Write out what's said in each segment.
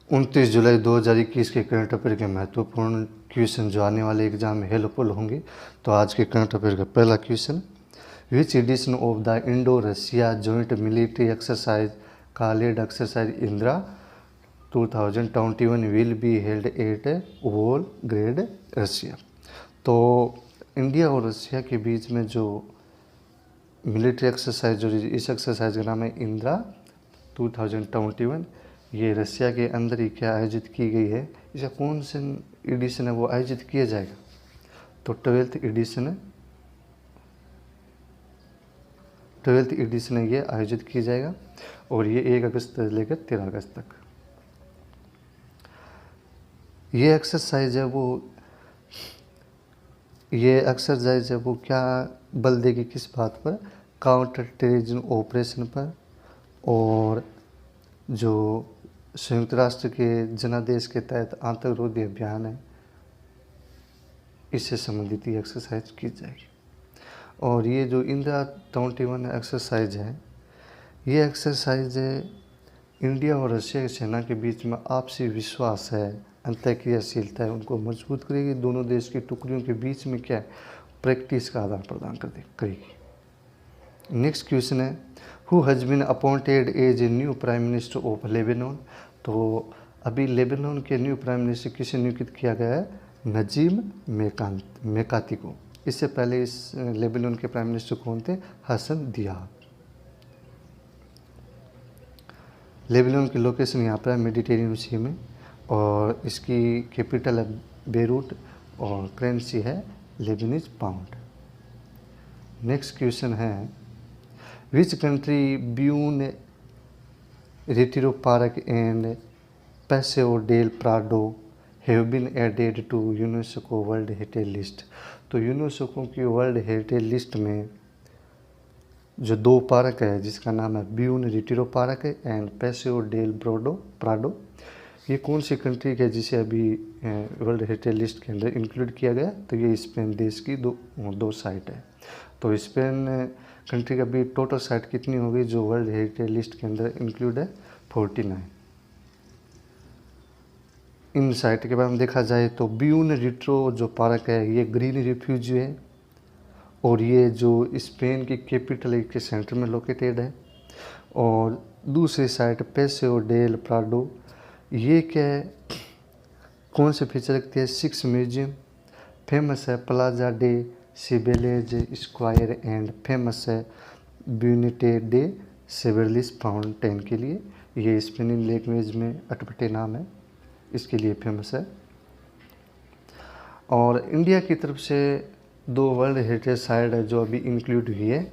29 जुलाई 2021 के current affair के महत्वपूर्ण क्वेश्चन जो आने वाले एग्जाम में हेल्पफुल होंगे। तो आज के करंट अफेयर का पहला question, which edition of the Indo Russia joint military exercise called exercise Indira 2021 will be held at Volgograd Russia. तो इंडिया और रशिया के बीच में जो मिलिट्री एक्सरसाइज जो इस एक्सरसाइज का नाम है इंदिरा 2021, ये रशिया के अंदर ही क्या आयोजित की गई है। इसका कौन सा एडिशन है वो आयोजित किया जाएगा, तो 12th एडिशन है ये आयोजित किया जाएगा और ये 1 अगस्त से लेकर 13 अगस्त तक। ये एक्सरसाइज है वो क्या बल देगी, किस बात पर, काउंटर टेररिज्म ऑपरेशन पर, और जो संयुक्त राष्ट्र के जनादेश के तहत आतंकरोधी अभियान है इससे संबंधित ये एक्सरसाइज की जाएगी। और ये जो इंदिरा 21 एक्सरसाइज है, ये एक्सरसाइज इंडिया और रशिया की सेना के बीच में आपसी विश्वास है, अंतःक्रियाशीलता है, उनको मजबूत करेगी। दोनों देश की टुकड़ियों के बीच में क्या है, प्रैक्टिस का आदान प्रदान करेगी। नेक्स्ट क्वेश्चन है, who has been appointed as a new prime minister of Lebanon. तो अभी लेबनान के न्यू प्राइम मिनिस्टर किसे नियुक्त किया गया है, नजीम मेकाती को। इससे पहले इस लेबनान के प्राइम मिनिस्टर कौन थे, हसन दियाब। लेबनान की लोकेशन यहाँ पर है मेडिटेरियन सी में और इसकी कैपिटल है बेरूट और करेंसी है लेबनीज पाउंड। नेक्स्ट क्वेश्चन है, which country Buen Retiro park and Paseo del Prado have been added to UNESCO world heritage list. तो यूनेस्को की वर्ल्ड हेरिटेज लिस्ट में जो 2 पार्क है जिसका नाम है ब्यून रिटिरो पार्क है एंड पैसेओ डेल प्राडो, ये कौन सी कंट्री है जिसे अभी वर्ल्ड हेरिटेज लिस्ट के अंदर इंक्लूड किया गया, तो ये स्पेन देश की दो साइट है। तो स्पेन कंट्री का भी टोटल साइट कितनी होगी जो वर्ल्ड हेरिटेज लिस्ट के अंदर इंक्लूड है, 49। इन साइट के बारे में देखा जाए तो ब्यून रिट्रो जो पार्क है ये ग्रीन रिफ्यूज है और ये जो स्पेन की कैपिटल के सेंटर में लोकेटेड है। और दूसरी साइट पैसेओ डेल प्राडो, ये क्या है, कौन से फीचर रखती है, 6 म्यूजियम, फेमस है Plaza de Cibeles square and famous है ब्यूनिटे डे सेवेरलिस फाउंटेन के लिए। ये स्पेनिश लैंग्वेज में अटपटे नाम है, इसके लिए फेमस है। और इंडिया की तरफ से 2 वर्ल्ड हेरिटेज साइट है जो अभी इंक्लूड हुई है।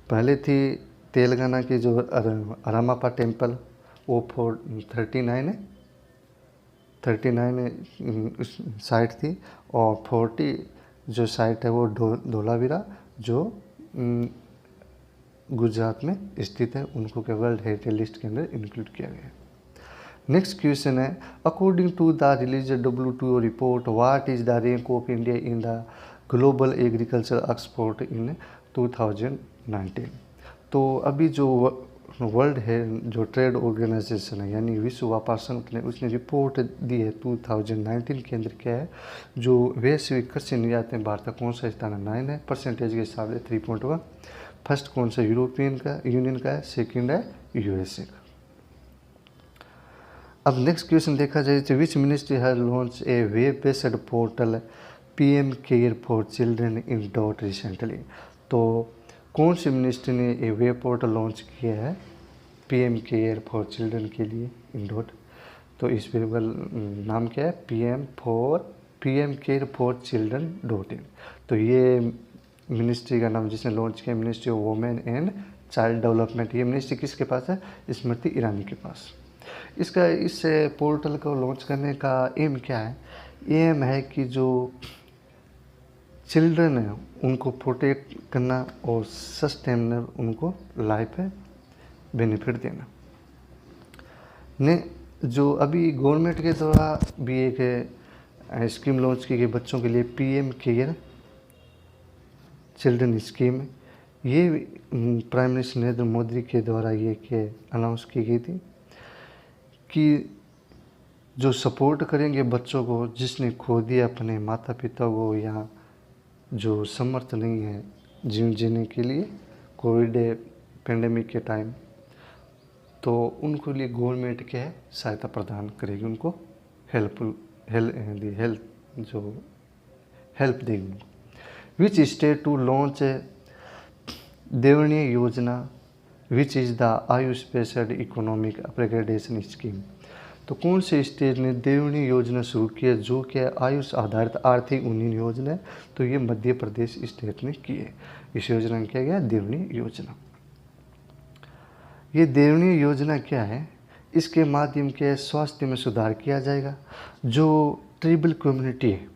पहले थी तेलंगाना की जो अरामापा टेम्पल, वो 39 साइट थी और 40 जो साइट है वो धोलावीरा जो गुजरात में स्थित है, उनको के वर्ल्ड हेरिटेज लिस्ट के अंदर इंक्लूड किया गया है। नेक्स्ट क्वेश्चन है, according to the release WTO report what is the rank of India in the global agriculture export in 2019। तो अभी जो वर्ल्ड है जो ट्रेड ऑर्गेनाइजेशन है यानी विश्व व्यापार संगठन है, उसने रिपोर्ट दी है 2019 के अंदर क्या है, जो वैश्विक कृषि निर्यात में भारत का कौन सा स्थान है, 9 है, परसेंटेज के हिसाब से 3.1। फर्स्ट कौन सा यूरोपियन का यूनियन का है, सेकेंड है USA का। अब नेक्स्ट क्वेश्चन देखा जाए तो which ministry has launch a web based portal PM care for children in dot recently. तो कौन सी मिनिस्ट्री ने ए वेब पोर्टल लॉन्च किया है PM केयर फॉर चिल्ड्रन के लिए इन डॉट, तो इस वेब का नाम क्या है, PM care for children .in। तो ये मिनिस्ट्री का नाम जिसने लॉन्च किया ministry of women and child development. ये मिनिस्ट्री किसके पास है, स्मृति ईरानी के पास। इसका इस पोर्टल को लॉन्च करने का एम क्या है, एम है कि जो चिल्ड्रन है उनको प्रोटेक्ट करना और सस्टेनेबल उनको लाइफ है बेनिफिट देना। ने जो अभी गवर्नमेंट के द्वारा भी एक स्कीम लॉन्च की गई बच्चों के लिए PM केयर चिल्ड्रन स्कीम, ये प्राइम मिनिस्टर नरेंद्र मोदी के द्वारा ये अनाउंस की गई थी कि जो सपोर्ट करेंगे बच्चों को जिसने खो दिया अपने माता पिता को या जो समर्थ नहीं है जीवन जीने के लिए कोविड पेंडेमिक के टाइम, तो उनको लिए गवर्नमेंट क्या है सहायता प्रदान करेगी, उनको हेल्प जो हेल्प देगी उनको। विच स्टेट टू लॉन्च देवनी योजना which is the Ayush based economic upgradation scheme. तो कौन से स्टेट ने देवनी योजना शुरू किया जो कि आयुष आधारित आर्थिक उन्नयन योजना है? तो ये मध्य प्रदेश स्टेट ने की है। इस योजना में क्या गया देवनी योजना। ये देवनी योजना क्या है? इसके माध्यम के स्वास्थ्य में सुधार किया जाएगा। जो ट्राइबल कम्युनिटी है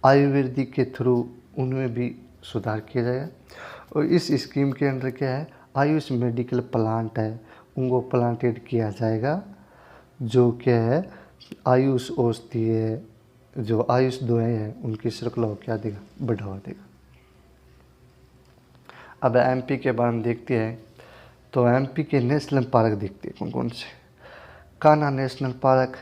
आयुर्वेदिक के थ्रू उनमें भी सुधार किया जाएगा। और इस स्कीम के अंदर क्या है आयुष मेडिकल प्लांट है उनको प्लांटेड किया जाएगा, जो क्या है आयुष औषधि है, जो आयुष दवाएं हैं उनकी श्रृंखला को क्या देगा बढ़ावा देगा। अब एमपी के बारे में देखते हैं, तो एमपी के नेशनल पार्क देखते हैं कौन कौन से। Kanha national park,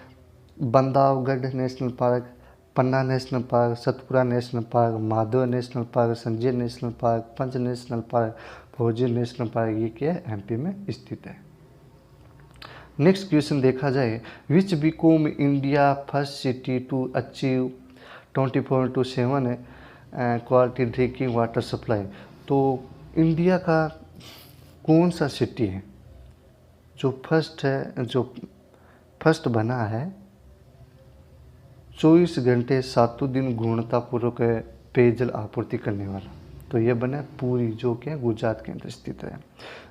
Bandhavgarh national park, Panna national park, Satpura national park, Madhav national park, Sanjay national park, Pench national park, फौजी नेशनल पार्क, ये क्या है एमपी में स्थित है। नेक्स्ट क्वेश्चन देखा जाए, which become India first city to achieve 24/7 quality drinking water supply. तो इंडिया का कौन सा सिटी है जो फर्स्ट बना है 24 घंटे 7 दिन गुणवत्तापूर्वक पेयजल आपूर्ति करने वाला? तो ये बना पूरी, जो कि गुजरात के अंदर स्थित है,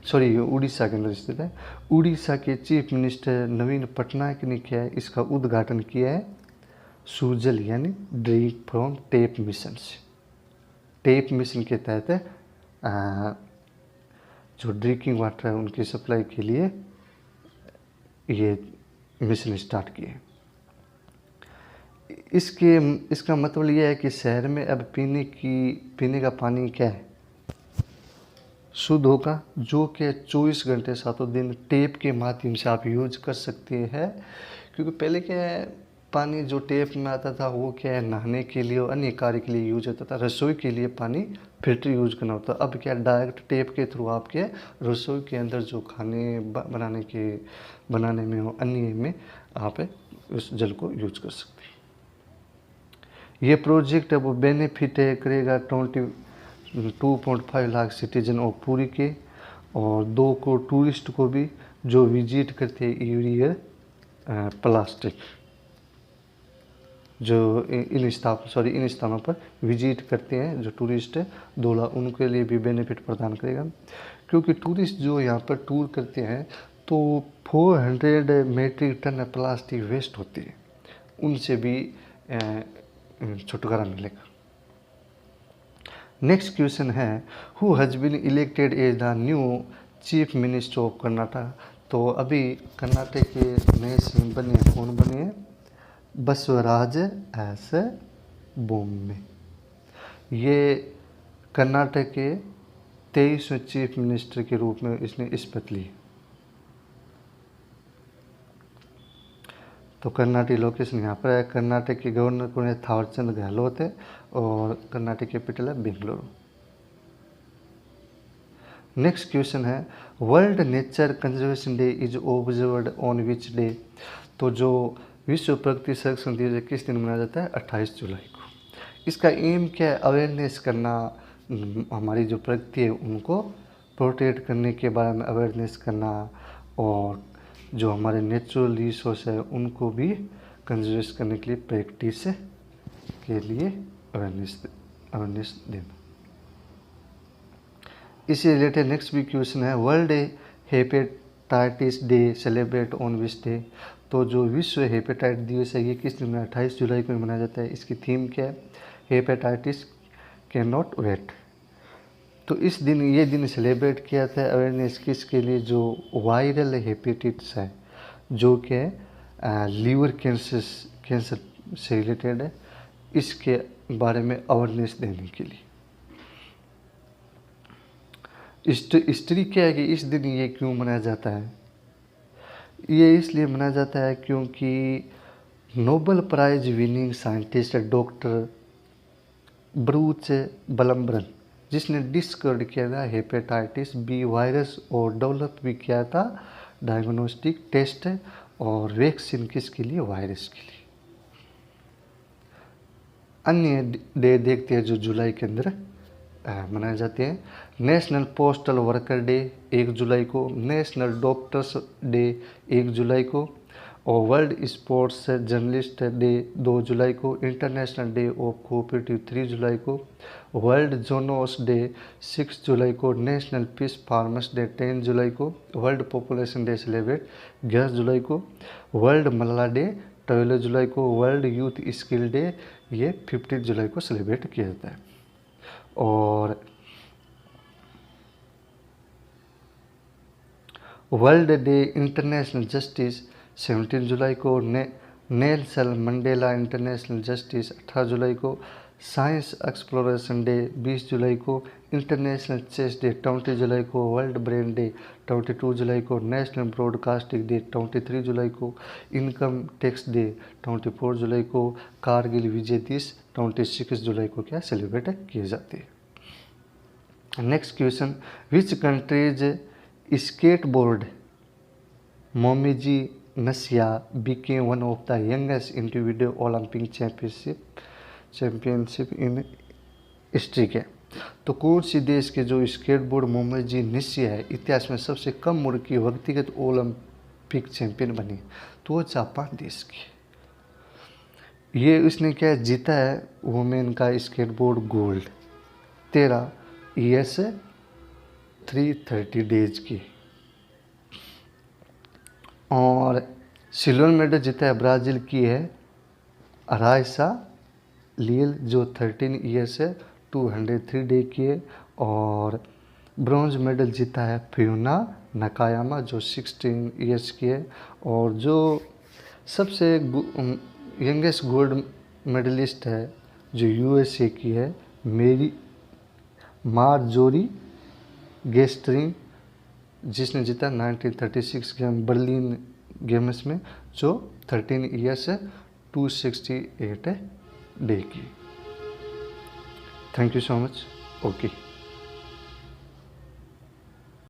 सॉरी उड़ीसा के अंदर स्थित है। उड़ीसा के चीफ मिनिस्टर नवीन पटनायक ने क्या है इसका उद्घाटन किया है सुजल यानी ड्रिंक फ्रॉम टेप मिशन से। टेप मिशन के तहत जो ड्रिंकिंग वाटर है उनकी सप्लाई के लिए ये मिशन स्टार्ट किए। इसका मतलब यह है कि शहर में अब पीने का पानी क्या है शुद्ध होगा, जो कि 24 घंटे 7 दिन टेप के माध्यम से आप यूज कर सकते हैं। क्योंकि पहले क्या है पानी जो टेप में आता था वो क्या है नहाने के लिए और अन्य कार्य के लिए यूज होता था, रसोई के लिए पानी फिल्टर यूज करना होता। अब क्या डायरेक्ट टेप के थ्रू आप क्या रसोई के अंदर जो खाने बनाने में हो अन्य में आप उस जल को यूज कर सकते हैं। ये प्रोजेक्ट है वो बेनिफिट करेगा 22.5 लाख सिटीजन और पुरी के, और 2 करोड़ टूरिस्ट को भी जो विजिट करते हैं एवरी ईयर प्लास्टिक जो इन स्थानों पर विजिट करते हैं जो टूरिस्ट है 2 लाख, उनके लिए भी बेनिफिट प्रदान करेगा। क्योंकि टूरिस्ट जो यहाँ पर टूर करते हैं तो 400 मेट्रिक टन प्लास्टिक वेस्ट होती है, उनसे भी छुटकारा मिलेगा। नेक्स्ट क्वेश्चन है, who has been elected as the new chief minister of Karnataka. तो अभी कर्नाटक के नए सीएम बने हैं, कौन बने हैं? बसवराज एस बोम्मे। ये कर्नाटक के 23वें चीफ मिनिस्टर के रूप में इसने शपथ ली। तो कर्नाटक लोकेशन यहाँ पर है। कर्नाटक के गवर्नर कौन है? थावरचंद गहलोत है, और कर्नाटक कैपिटल है बेंगलुरु। नेक्स्ट क्वेश्चन है, world nature conservation day is observed on which day. तो जो विश्व प्रकृति संरक्षण दिवस किस दिन मनाया जाता है? 28 जुलाई को। इसका एम क्या है? अवेयरनेस करना, हमारी जो प्रकृति है उनको प्रोटेक्ट करने के बारे में अवेयरनेस करना, और जो हमारे नेचुरल रिसोर्स है उनको भी कंजर्वेशन करने के लिए प्रैक्टिस के लिए अवेयरनेस देना। इससे रिलेटेड नेक्स्ट भी क्वेश्चन है, world hepatitis day celebrate on which day. तो जो विश्व हेपेटाइट दिवस है ये किस दिन में? 28 जुलाई को मनाया जाता है। इसकी थीम क्या है? Hepatitis can not wait. तो इस दिन ये दिन सेलिब्रेट किया था अवेयरनेस किसके लिए? जो वायरल हेपेटाइटिस है जो कि लीवर कैंसर से रिलेटेड है, इसके बारे में अवेयरनेस देने के लिए। हिस्ट्री क्या है कि इस दिन ये क्यों मनाया जाता है? ये इसलिए मनाया जाता है क्योंकि Nobel prize winning scientist doctor Baruch Blumberg, जिसने डिस्कवर किया था हेपेटाइटिस बी वायरस और डेवलप भी किया था डायग्नोस्टिक टेस्ट और वैक्सीन किसके लिए, वायरस के लिए। अन्य डे देखते हैं जो जुलाई के अंदर मनाए जाते हैं। नेशनल पोस्टल वर्कर डे 1 जुलाई को, नेशनल डॉक्टर्स डे 1 जुलाई को, और वर्ल्ड स्पोर्ट्स जर्नलिस्ट डे 2 जुलाई को, इंटरनेशनल डे ऑफ कोऑपरेटिव 3 जुलाई को, वर्ल्ड जोनोस डे 6 जुलाई को, नेशनल पीस फार्मर्स डे 10 जुलाई को, वर्ल्ड पॉपुलेशन डे सेलिब्रेट 11 जुलाई को, वर्ल्ड मलाला डे 12 जुलाई को, वर्ल्ड यूथ स्किल डे ये 15 जुलाई को सेलिब्रेट किया जाता है। और वर्ल्ड डे इंटरनेशनल जस्टिस 17 जुलाई को, नेल्सन मंडेला इंटरनेशनल जस्टिस 18 जुलाई को, साइंस एक्सप्लोरेशन डे 20 जुलाई को, इंटरनेशनल चेस डे 20 जुलाई को, वर्ल्ड ब्रेन डे 22 जुलाई को, नेशनल ब्रॉडकास्टिंग डे 23 जुलाई को, इनकम टैक्स डे 24 जुलाई को, कारगिल विजय दिवस 26 जुलाई को क्या सेलिब्रेट किए जाते हैं। Next question, which countries skateboard Momiji Nishiya became one of the youngest individual Olympic championship in history के। तो कौन सी देश के जो स्केटबोर्ड मोमिजी नसिया है इतिहास में सबसे कम उम्र की व्यक्तिगत ओलंपिक चैंपियन बनी, तो वो जापान देश की। ये उसने क्या जीता है वुमेन का स्केटबोर्ड गोल्ड 13 ईयर्स 330 डेज की। और सिल्वर मेडल जीता है ब्राज़ील की है अराइसा लील जो 13 ईयर्स है 203 डे की है। और ब्रॉन्ज मेडल जीता है फियोना नकायामा जो 16 ईयर्स की है। और जो सबसे यंगेस्ट गोल्ड मेडलिस्ट है जो यूएसए की है मेरी मार्जोरी गेस्टरिन, जिसने जीता 1936 गेम बर्लिन गेम्स में जो 13 ईयर्स है 268 डे की। Thank you so much. Okay.